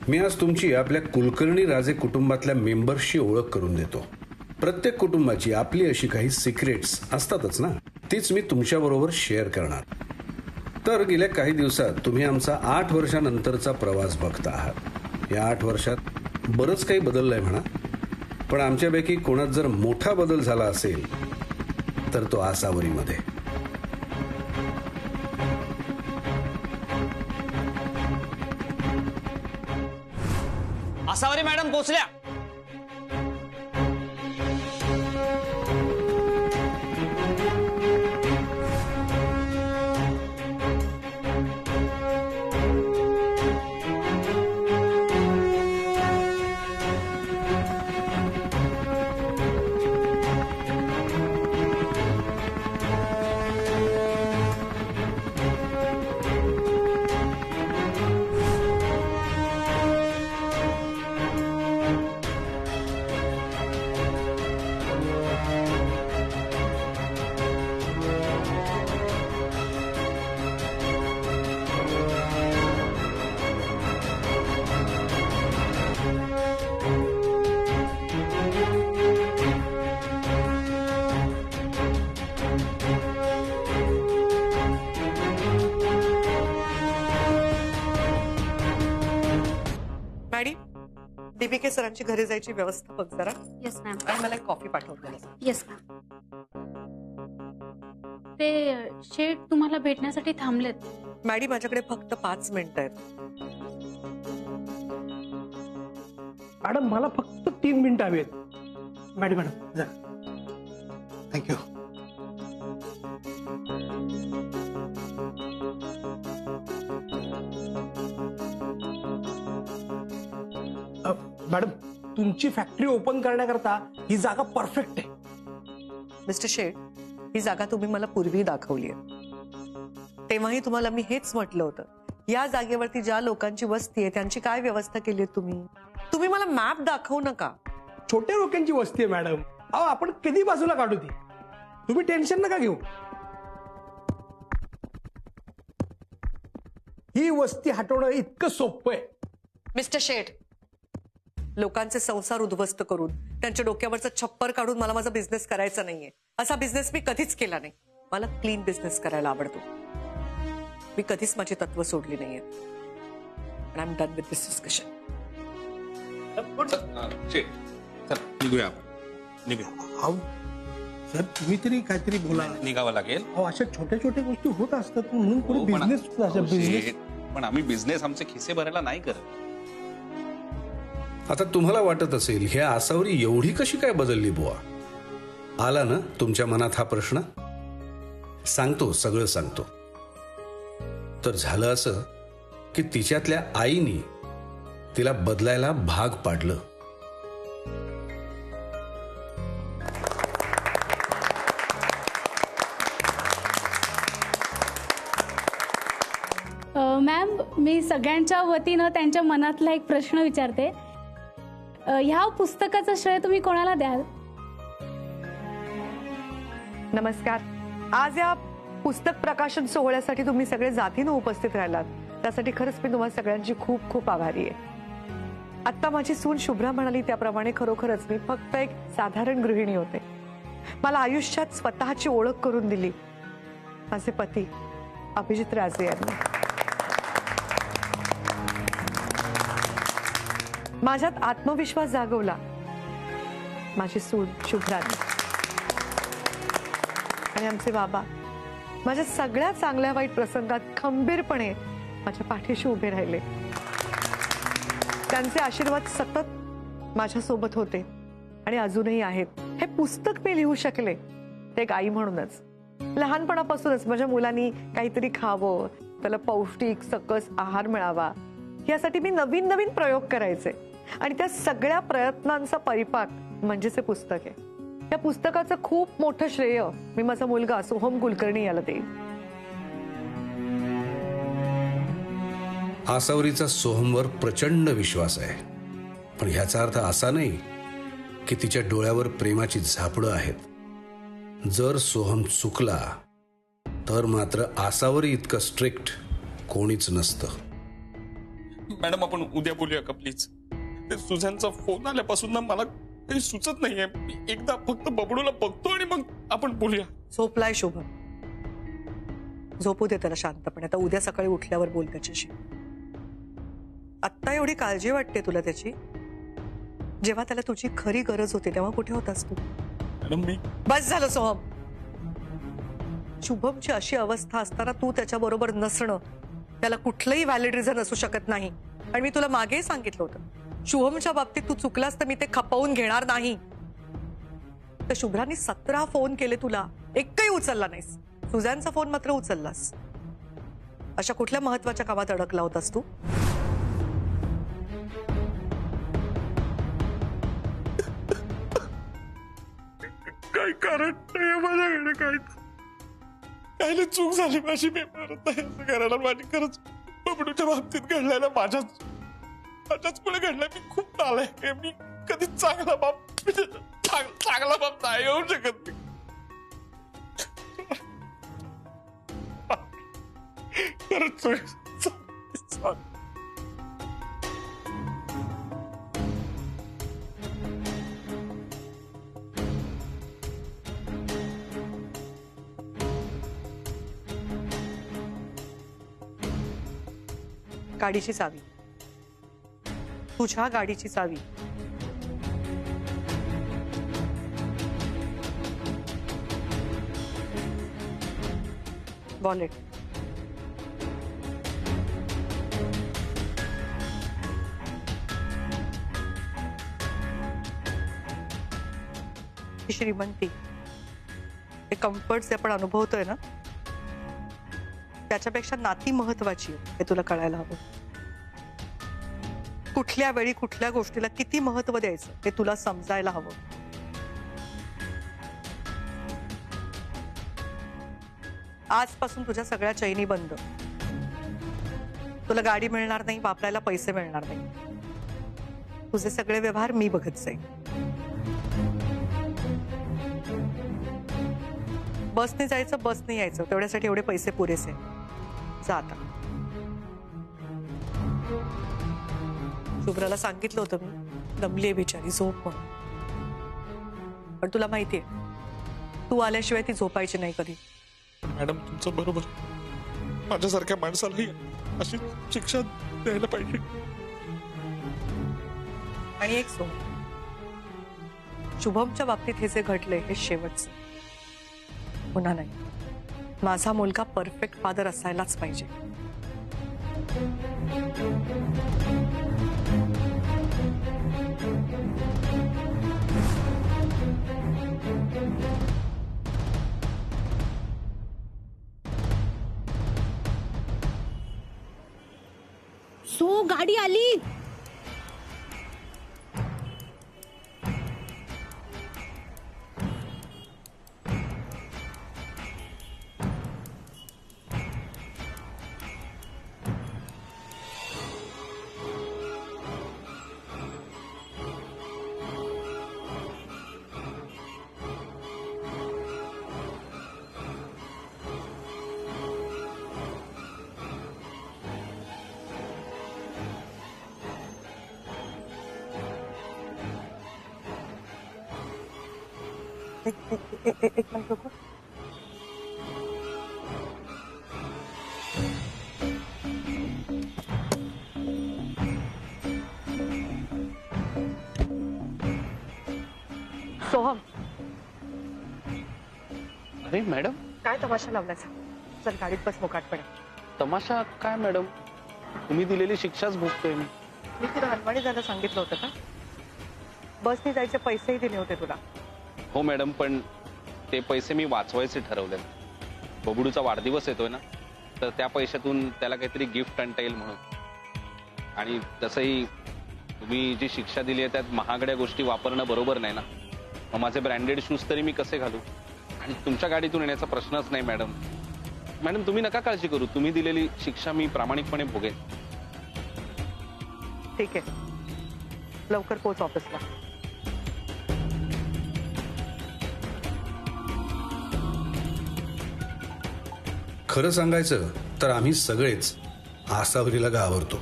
मी आज तुमची आपल्या कुलकर्णी राजे कुटुंबातल्या मेंबर्सची ओळख करून देतो. प्रत्येक कुटुंबाची आपली अशी काही सिक्रेट्स असतातच ना, तीच मी तुमच्याबरोबर शेअर करणार. तर गेल्या काही दिवसात तुम्ही आमचा 8 वर्षानंतरचा प्रवास बघता आहात. या 8 वर्षात बरंच काही बदललंय म्हणा, पण आमच्यापैकी कोणात जर मोठा बदल झाला असेल तर तो आसावरीमध्ये. आसावरी मॅडम पोहोचल्या. डीबीके सरांची घरी जायची व्यवस्था बघ जरा. Yes ma'am. आणि मला एक कॉफी पाठवते. Yes ma'am. ते शेठ तुम्हाला भेटण्यासाठी थांबलेत. मॅडी माझ्याकडे फक्त 5 मिनिटं आहेत. मॅडम मला फक्त 3 मिनिटं हवी आहेत. मॅडम जा. थँक्यू. मॅडम तुमची फॅक्टरी ओपन करण्याकरता ही जागा परफेक्ट आहे. मिस्टर शेठ, ही जागा तुम्ही मला पूर्वी दाखवली आहे. तेव्हाही तुम्हाला मी हेच म्हटलं होतं, या जागेवरती ज्या लोकांची वस्ती आहे त्यांची काय व्यवस्था केली आहे तुम्ही मला मॅप दाखवू नका. छोट्या लोकांची वस्ती आहे मॅडम. अहो आपण कधी बाजूला काढू ती. तुम्ही टेन्शन नका घेऊ. ही वस्ती हटवणं इतकं सोपं आहे. मिस्टर शेठ, लोकांचे संसार उद्ध्वस्त करून त्यांच्या डोक्यावरचं छप्पर काढून मला माझा बिझनेस करायचा नाहीये. असा बिझनेस मी कधीच केला नाही. मला क्लीन बिझनेस करायला आवडतो. मी कधीच माझी तत्व सोडली नाहीये. I am done with this discussion. निघूया आपण. निघूया. अहो सर तुम्ही तरी काहीतरी बोला. निघावं लागेल. अहो अशा छोट्या छोट्या गोष्टी होत असतात म्हणून पुढे हो, पण- बिझनेस पण आम्ही बिझनेस आमचे खिसे भरायला नाही करत. आता तुम्हाला वाटत असेल ह्या आसावरी एवढी कशी काय बदलली बुवा. आला ना तुमच्या मनात हा प्रश्न. सांगतो, सगळं सांगतो. तर झालं असं की तिच्यातल्या आईनी तिला बदलायला भाग पाडलं. मॅम मी सगळ्यांच्या वतीनं त्यांच्या मनातला एक प्रश्न विचारते. ह्या पुस्तकाचं श्रेय तुम्ही कोणाला द्याल? नमस्कार. आज या पुस्तक प्रकाशन सोहळ्यासाठी तुम्ही सगळे जातीनं उपस्थित राहिलात, त्यासाठी खरंच मी तुम्हाला सगळ्यांची खूप खूप आभारी आहे. आता माझी सून शुभ्रा म्हणाली त्याप्रमाणे खरोखरच मी फक्त एक साधारण गृहिणी होते. मला आयुष्यात स्वतःची ओळख करून दिली माझे पती अभिजित राजे यांनी. माझ्यात आत्मविश्वास जागवला माझी सून शुभ्राने. आणि आमचे बाबा माझ्या सगळ्या चांगल्या वाईट प्रसंगात खंबीरपणे माझ्या पाठीशी उभे राहिले. त्यांचे आशीर्वाद सतत माझ्या सोबत होते आणि अजूनही आहेत. हे पुस्तक मी लिहू शकले ते एक आई म्हणूनच. लहानपणापासूनच माझ्या मुलांनी काहीतरी खावं, त्याला पौष्टिक सकस आहार मिळावा यासाठी मी नवीन नवीन प्रयोग करायचे आणि त्या सगळ्या प्रयत्नांचा परिपाक म्हणजेच हे पुस्तक आहे. या पुस्तकाचं खूप मोठं श्रेय मी माझा मुलगा सोहम कुलकर्णी याला देईन. आसावरीचा सोहमवर प्रचंड विश्वास आहे, पण ह्याचा अर्थ असा नाही की तिच्या डोळ्यावर प्रेमाची झापडं आहेत. जर सोहम चुकला तर मात्र आसावरी इतकं स्ट्रिक्ट कोणीच नसतं. मॅडम आपण उद्या बोलूया का प्लीज? ते सुझॅनचा फोन आल्यापासून ना मला काही सुचत नाहीये. एकदा फक्त बबडूला बघतो आणि मग आपण बोलूया. झोपलाय शुभम, झोपू दे त्याला शांतपणे. आता उद्या सकाळी उठल्यावर बोल त्याच्याशी. आत्ता एवढी काळजी वाटते तुला त्याची, जेव्हा त्याला तुझी खरी गरज होती तेव्हा कुठे होतास तू? मॅडम मी बस झालं सोहम. शुभमची अशी अवस्था असताना तू त्याच्याबरोबर नसणं त्याला कुठलंही व्हॅलिड रिझन असू शकत नाही. आणि मी तुला मागेही सांगितलं होतं, शुभमच्या बाबतीत तू चुकलास तर मी ते खपवून घेणार नाही. तर शुभ्रानी 17 फोन केले तुला, एकही उचलला नाहीस. सुझॅनचा फोन मात्र उचललास. अशा कुठल्या महत्वाच्या कामात अडकला होतास तू? काही कारण नाही माझ्याकडे. काही चूक झाली माझी. मी परत नाही असं करायला. माझी खरंच बबडूच्या बाबतीत घडलेलं माझ्याच पुढे घडलंय. मी खूप नालायक. मी कधी चांगला बाप नाही होऊ शकत. खरंच गाडीची चावी, तुझ्या गाडीची चावी. वॉलेट, ही श्रीमंती, हे कम्फर्ट जे आपण अनुभवतोय ना, त्याच्यापेक्षा नाती महत्वाची आहे हे तुला कळायला हवं. कुठल्या वेळी कुठल्या गोष्टीला किती महत्व द्यायचं हे तुला समजायला हवं. आजपासून तुझ्या सगळ्या चैनी बंद. तुला गाडी मिळणार नाही, वापरायला पैसे मिळणार नाही. तुझे सगळे व्यवहार मी बघत जाईन. बसने जायचं, बसने यायचं, तेवढ्यासाठी एवढे पैसे पुरेसे. जा आता. शुभ्राला सांगितलं होतं मी, दमलीये बिचारी, झोप म्हणून. पण तुला माहितीये, तू आल्याशिवाय ती झोपायची नाही कधी. मॅडम तुमचं बरोबर. माझ्यासारख्या माणसालाही अशी शिक्षा द्यायला पाहिजे. आणि एक सो, शुभमच्या बाबतीत हे जे घडलंय हे शेवटचं, पुन्हा नाही. माझा मुलगा परफेक्ट फादर असायलाच पाहिजे. सो गाडी आली. एक मिनिट रुको. सोहम, अरे मॅडम, काय तमाशा लावलायचा? चल गाडीत बस मोकाटपणे. तमाशा काय मॅडम? तुम्ही दिलेली शिक्षाच भोगतोय मी. मी तुला हलवाणी जायला सांगितलं होतं का? बसने जायचे पैसेही दिले होते तुला. हो मॅडम, पण ते पैसे मी वाचवायचे ठरवले. बबडूचा वाढदिवस येतोय ना, तर त्या पैशातून त्याला काहीतरी गिफ्ट आणता येईल म्हणून. आणि तसंही तुम्ही जी शिक्षा दिली आहे त्यात महागड्या गोष्टी वापरणं बरोबर नाही ना. मग माझे ब्रँडेड शूज तरी मी कसे घालू? आणि तुमच्या गाडीतून येण्याचा प्रश्नच नाही मॅडम. मॅडम तुम्ही नका काळजी करू, तुम्ही दिलेली शिक्षा मी प्रामाणिकपणे भोगेन. ठीक आहे, लवकर पोच ऑफिसला. खरं सांगायचं तर आम्ही सगळेच आसावरीला घाबरतो.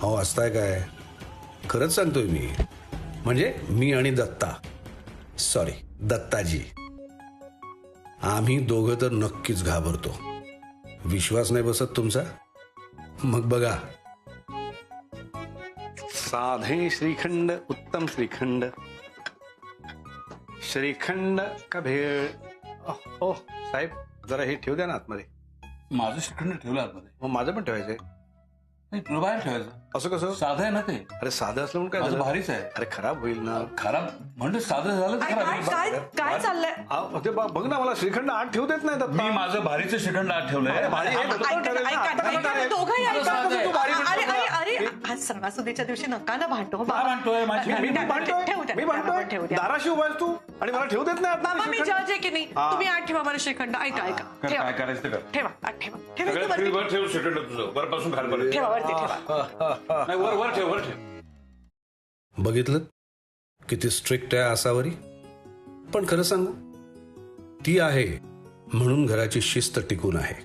हो असताय काय? खरंच सांगतोय मी. म्हणजे मी आणि दत्ता, सॉरी दत्ताजी, आम्ही दोघं तर नक्कीच घाबरतो. विश्वास नाही बसत तुमचा? मग बघा. साधे श्रीखंड, उत्तम श्रीखंड, श्रीखंड का भेळ. हो साहेब, जरा हे ठेवू द्या ना आतमध्ये. माझं श्रीखंड ठेवलं आतमध्ये. मग माझं पण ठेवायचंय. नाही, तुला बाहेर ठेवायचं. असं कसं? साधं आहे ना ते. अरे साधं असलं म्हणून काय माझं झालं? भारीच आहे. अरे खराब होईल ना. खराब म्हणजे साधं झालं तर खराब होईल. काय चाललंय? ते बघ ना, मला श्रीखंड आत ठेवू देत नाही मी माझं भारीचं श्रीखंड आत ठेवलंय. अरे भारी आहे. दोघंही माझं साधं आहे. अरे अरे अरे आज सणासुदीच्या दिवशी नका ना भांडो. काय म्हणतोय माझी? मी भांडतोय. दाराशी उभायस तू आणि मला ठेवू देत नाही बाबा मी आतमध्ये जज आहे की नाही. तुम्ही आठ ठेवा मला श्रीखंड. ऐका कर, ठेवा काय करायचं ते कर. ठेवा आठ ठेवा सगळ्यात ठेवा फ्रीजवर ठेव श्रीखंड तुझं. वरपासून खालपर्यंत. ठेवा वरती ठेवा. नाही, वर ठेव, वर ठेव. बघितलं किती स्ट्रिक्ट आहे आसावरी. पण खरं सांगू, ती आहे म्हणून घराची शिस्त टिकून आहे.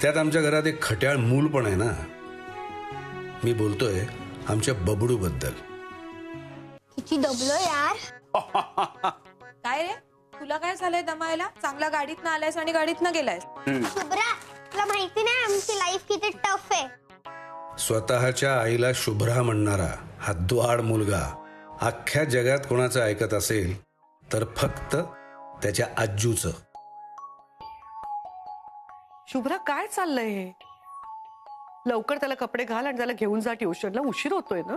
त्यात आमच्या घरात एक खट्याळ मूल पण आहे ना. मी बोलतोय आमच्या बबडू बद्दल. किती दबलो यार. काय रे, तुला काय झालंय दमायला? चांगला गाडीत ना आलायस आणि गाडीत ना गेलायस. शुभ्रा, तुला माहिती नाही आमची लाईफ किती टफ आहे. स्वतःच्या आईला शुभ्रा म्हणणारा हा द्वाड मुलगा अख्ख्या जगात कोणाचं ऐकत असेल तर फक्त त्याच्या आजूचं. शुभ्रा काय चाललंय हे? लवकर त्याला कपडे घाल आणि त्याला घेऊन जा ट्युशनला. उशीर होतोय ना.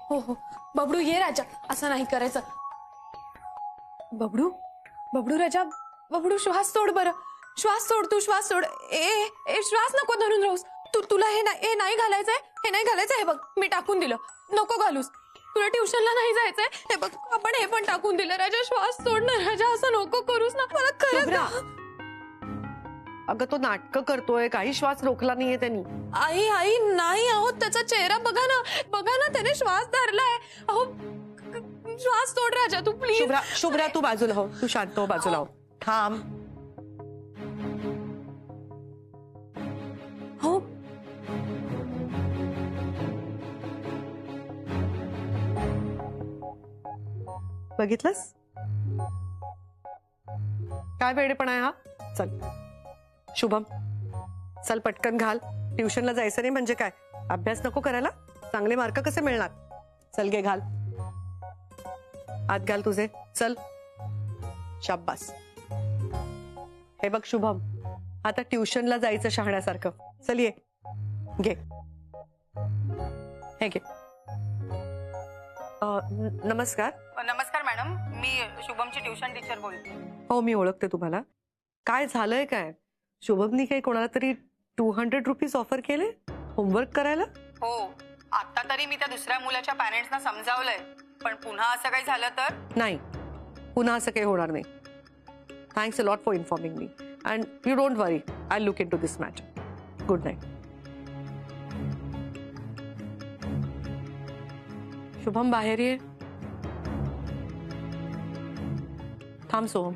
हो हो बबडू, ये राजा. असं नाही करायचं. बबडू बबडू राजा, बबडू श्वास सोड बरं. श्वास सोड, तू श्वास सोड. ए श्वास नको धरून राहूस. तुला हे नाही घालायचंय. हे नाही घालायचं. हे बघ मी टाकून दिलं. नको घालूस. तुला ट्युशनला नाही जायचंय. हे बघ आपण हे पण टाकून दिलं. राजा श्वास सोड ना राजा. असं नको करूस ना. मला शुभ्रा, खरं. अगं तो नाटकं करतोय. काही श्वास रोखला नाहीये त्यांनी. आई नाही आहोत. त्याचा चेहरा बघा ना. त्याने श्वास धरलाय. अहो श्वास सोड राजा तू प्लीज. शुभ्रा तू बाजूला हो. तू शांत हो. बाजूला हो. थांब. हो बघितलंस काय वेडेपणा आहे हा. चल शुभम, चल पटकन घाल. ट्युशनला जायचं नाही म्हणजे काय? अभ्यास नको करायला? चांगले मार्क कसे मिळणार? चल घे घाल. आत घाल तुझे. चल. शाब्बास. हे बघ शुभम, आता ट्युशनला जायचं शहाण्यासारखं. चल ये घे. हे घे. नमस्कार. नमस्कार मॅडम, मी शुभमची ट्युशन टीचर बोलते. हो मी ओळखते तुम्हाला. काय झालंय काय? शुभमनी काही कोणाला तरी 200 रुपीज ऑफर केले होमवर्क करायला? हो, आता तरी मी त्या दुसऱ्या मुलाच्या पॅरेंट्सना समजावलंय, पण पुन्हा असं काही झालं तर? नाही, पुन्हा असं काही होणार नाही. Thanks a lot for informing me and you don't worry, I look into this matter. Good night. Shubham बाहेर ये. थांब सोहम.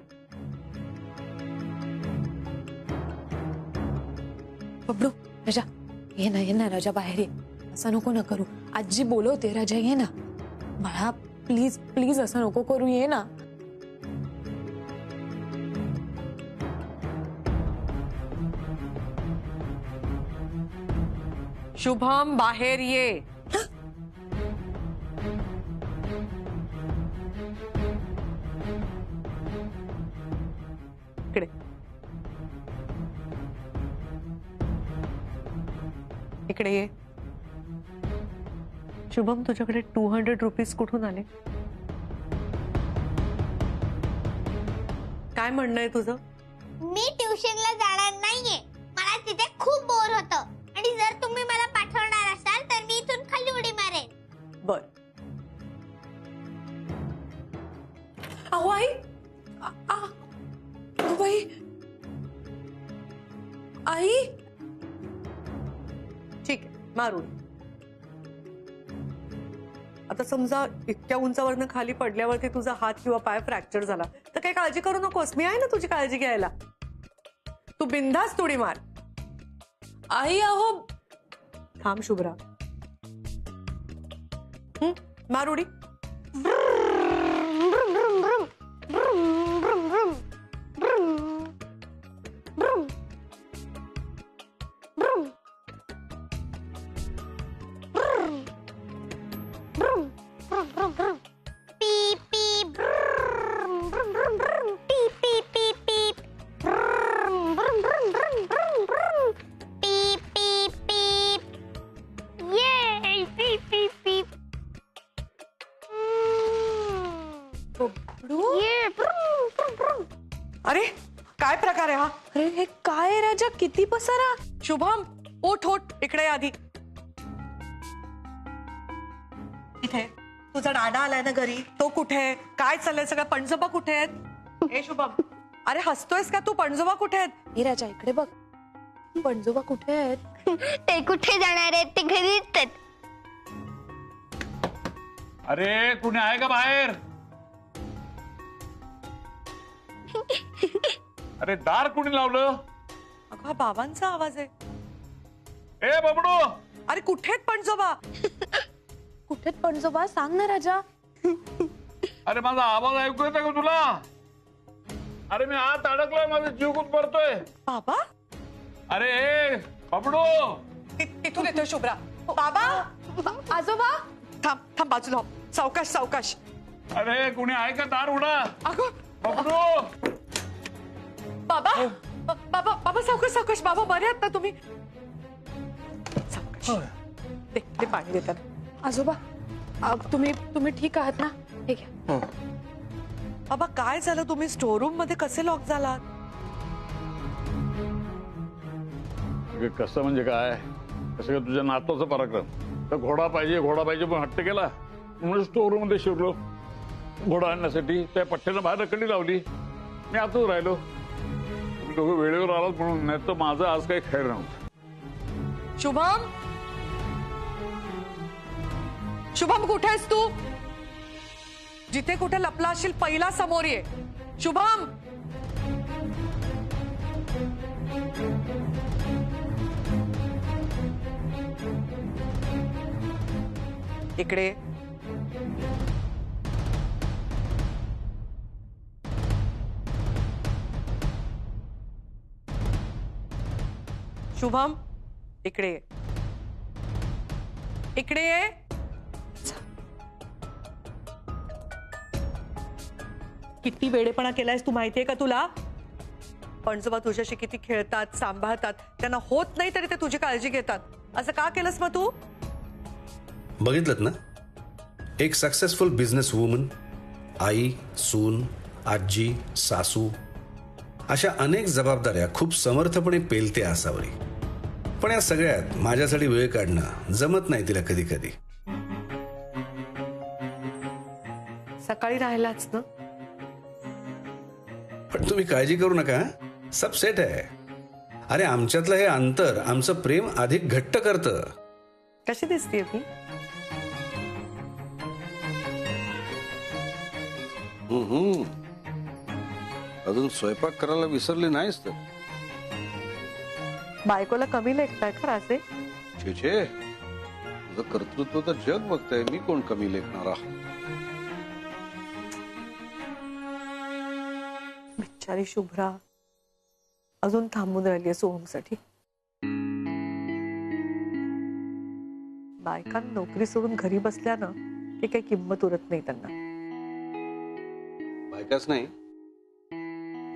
बबडू राजा ये ना राजा बाहेर ये. असं नको ना करू. आजी बोलवते. राजा ये ना बाळा, प्लीज प्लीज असं नको करू. ये ना. शुभम बाहेर ये. इकडे इकडे ये. शुभम तुझ्याकडे 200 रुपीज कुठून आले? काय म्हणणं आहे तुझं? मी ट्युशनला जाणार नाहीये. मला तिथे खूप बोर होतं आणि जर तुम्ही मला पाठवणार असाल तर मी इथून खाली उडी मारेन. बर. अहो आई, बाई आई. ठीक आहे, मारून. आता समजा इतक्या उंचावरनं खाली पडल्यावरती तुझा हात किंवा पाय फ्रॅक्चर झाला तर काही काळजी करू नकोस. मी आहे ना तुझी काळजी घ्यायला. तू बिंदास उडी मार. आई अहो. थांब शुभ्रा. मार उडी. Beep, beep. Brum, brum, brum, brum. Beep, beep, beep, beep. Brum, brum, brum, brum, brum, brum. Beep, beep, beep. Yay! Beep, beep, beep. Yeah. Brum, brum, brum. अरे काय प्रकार आहे हा? अरे हे काय आहे राजा, किती पसारा. शुभम ओठ ओठ इकडे ये आधी. इथे तुझा डाडा आलाय ना घरी, तो कुठे आहे? काय चाललंय सगळं? पणजोबा कुठे आहेत? हे शुभम, अरे हसतोयस का तू? पणजोबा कुठे आहेत? हे राजा इकडे बघ, पणजोबा कुठे आहेत? ते कुठे जाणार आहेत? ते घरीच आहेत. अरे कुणी आहे का बाहेर? अरे दार कुणी लावलं? अगं हा बाबांचा आवाज आहे. ए बबडू, अरे कुठे आहेत पणजोबा? कुठे आहेत पणजोबा? सांग ना राजा. अरे माझा आवाज ऐकू येतो का तुला? अरे मी आत अडकलोय, माझा जीव गुदमरतोय. बाबा अरे ए बबडू, तिथून येतोय शुभ्रा. बाबा आजोबा. थांब थांब बाजूला हो. सावकाश सावकाश. अरे कुणी आहे का? दार उडा. अगं बबडू, बाबा बाबा बाबा सावकाश सावकाश. बाबा बरे आहात ना तुम्ही? सावकाश. दे पाणी देतात. आजोबा तुम्ही ठीक आहात ना? हे घ्या. बाबा काय झालं? तुम्ही स्टोर रूम मध्ये कसे लॉक झालात? कसं म्हणजे काय? कसं काय तुझ्या नातवाचा पराक्रम? तर घोडा पाहिजे पण हट्ट केला म्हणून स्टोर रूम मध्ये शिरलो घोडा आणण्यासाठी. त्या पठ्ठ्यानं बाहेर रखडी लावली, मी आतच राहिलो. तुम्ही दोघं वेळेवर आलात म्हणून, नाही तर माझं आज काही खैर नव्हतं. शुभम, शुभम कुठे आहेस तू? जिथे कुठे लपला असशील पहिला समोर ये. शुभम. इकडे. शुभम इकडे ये. इकडे ये. किती वेडेपणा केलायस तू माहितीये का तुला? पणजोबा तुझ्याशी किती खेळतात, सांभाळतात. त्यांना होत नाही तरी ते तुझी काळजी घेतात. असं का केलंस मग तू? बघितलं ना, एक सक्सेसफुल बिझनेस वुमन, आई, सून, आजी, सासू अशा अनेक जबाबदाऱ्या खूप समर्थपणे पेलते असावरी. पण या सगळ्यात माझ्यासाठी वेळ काढणं जमत नाही तिला कधी कधी. सकाळी राहिलाच ना. पण तुम्ही काळजी करू नका, सब सेट आहे. अरे आमच्यातलं हे अंतर आमचं प्रेम अधिक घट्ट करतं. कशी दिसतीये मी? अजून स्वयंपाक करायला विसरली नाहीस तर? बायकोला कमी लेखताय का राजे? छे छे, तुझं कर्तृत्व तर जग बघतंय, मी कोण कमी लेखणारा? बिचारी शुभ्रा अजून थांबून राहिली सोहमसाठी. बायकांना नोकरी सोडून घरी बसल्या ना की काही किंमत उरत नाही त्यांना. बायकाच नाही,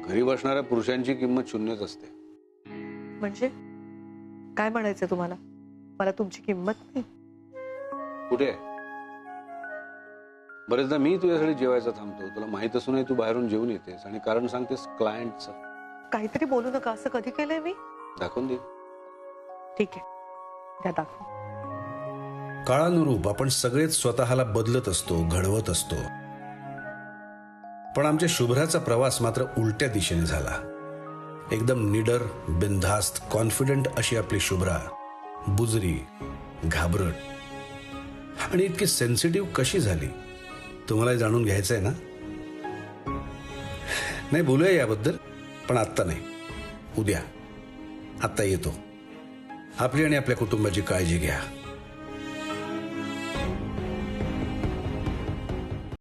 घरी बसणाऱ्या पुरुषांची किंमत शून्यच असते. म्हणजे काय म्हणायचं तुम्हाला? मला तुमची किंमत नाही? कुठे? बरेचदा मी तुझ्यासाठी जेवायचं थांबतो, तुला माहित असूनही तू बाहेरून जेवून येतेस आणि कारण सांगतेस क्लायंटचं. काहीतरी बोलू नका. असं कधी केलंय मी? दाखवून दे. ठीक आहे, द्या दाखवून. काळानुरूप आपण सगळेच स्वतःला बदलत असतो, घडवत असतो. पण आमच्या शुभ्राचा प्रवास मात्र उलट्या दिशेने झाला. एकदम निडर, बिनधास्त, कॉन्फिडंट अशी आपली शुभ्रा बुजरी, घाबरट आणि इतकी सेन्सिटिव्ह कशी झाली? तुम्हाला जाणून घ्यायचंय ना? नाही, बोलूया याबद्दल, पण आत्ता नाही, उद्या. आत्ता येतो. आपली आणि आपल्या कुटुंबाची काळजी घ्या.